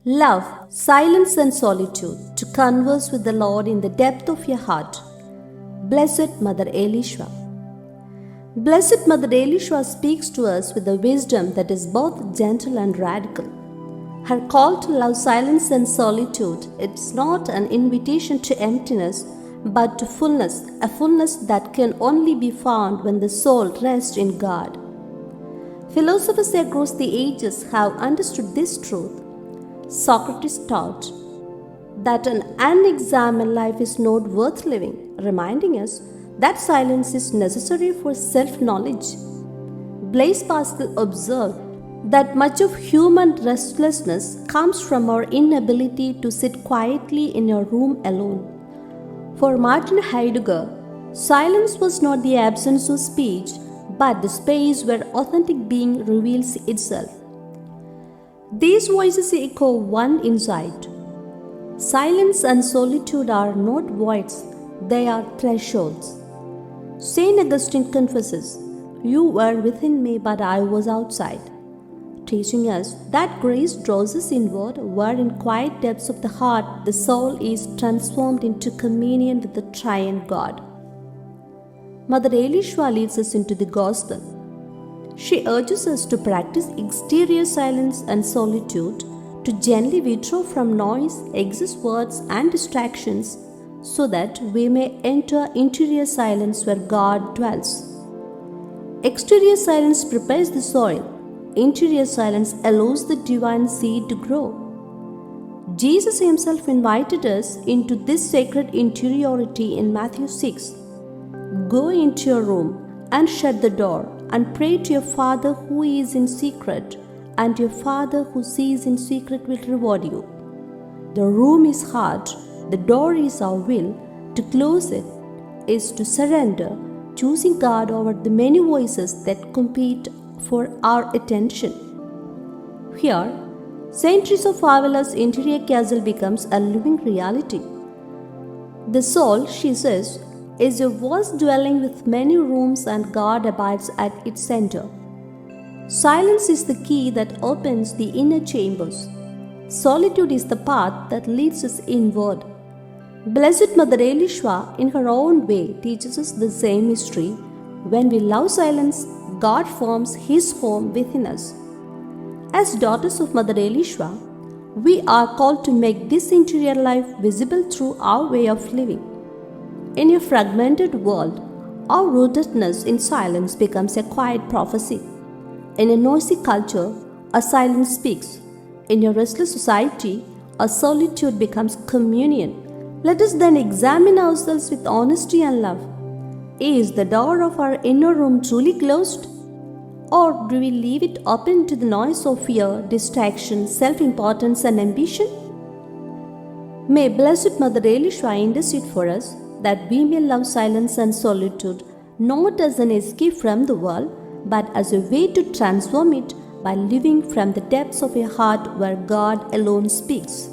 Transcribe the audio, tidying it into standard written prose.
Love, silence and solitude, to converse with the Lord in the depth of your heart. Blessed Mother Eliswa. Blessed Mother Eliswa speaks to us with a wisdom that is both gentle and radical. Her call to love silence and solitude is not an invitation to emptiness, but to fullness, a fullness that can only be found when the soul rests in God. Philosophers across the ages have understood this truth. Socrates taught that an unexamined life is not worth living, reminding us that silence is necessary for self-knowledge. Blaise Pascal observed that much of human restlessness comes from our inability to sit quietly in a room alone. For Martin Heidegger, silence was not the absence of speech, but the space where authentic being reveals itself. These voices echo one insight. Silence and solitude are not voids, they are thresholds. Saint Augustine confesses, "You were within me, but I was outside," teaching us that grace draws us inward, where in quiet depths of the heart the soul is transformed into communion with the triune God. Mother Eliswa leads us into the Gospel. She urges us to practice exterior silence and solitude, to gently withdraw from noise, excess words, and distractions, so that we may enter interior silence where God dwells. Exterior silence prepares the soil. Interior silence allows the divine seed to grow. Jesus himself invited us into this sacred interiority in Matthew 6. Go into your room and shut the door and pray to your Father who is in secret, and your Father who sees in secret will reward you. The room is hard, the door is our will. To close it is to surrender, choosing God over the many voices that compete for our attention. Here, Saint Teresa of Avila's interior castle becomes a living reality. The soul, she says, is a vast dwelling with many rooms, and God abides at its center. Silence is the key that opens the inner chambers. Solitude is the path that leads us inward. Blessed Mother Eliswa, in her own way, teaches us the same mystery. When we love silence, God forms His home within us. As daughters of Mother Eliswa, we are called to make this interior life visible through our way of living. In a fragmented world, our rootedness in silence becomes a quiet prophecy. In a noisy culture, a silence speaks. In a restless society, a solitude becomes communion. Let us then examine ourselves with honesty and love. Is the door of our inner room truly closed? Or do we leave it open to the noise of fear, distraction, self-importance, and ambition? May Blessed Mother Eliswa intercede for us, that we may love silence and solitude, not as an escape from the world, but as a way to transform it by living from the depths of a heart where God alone speaks.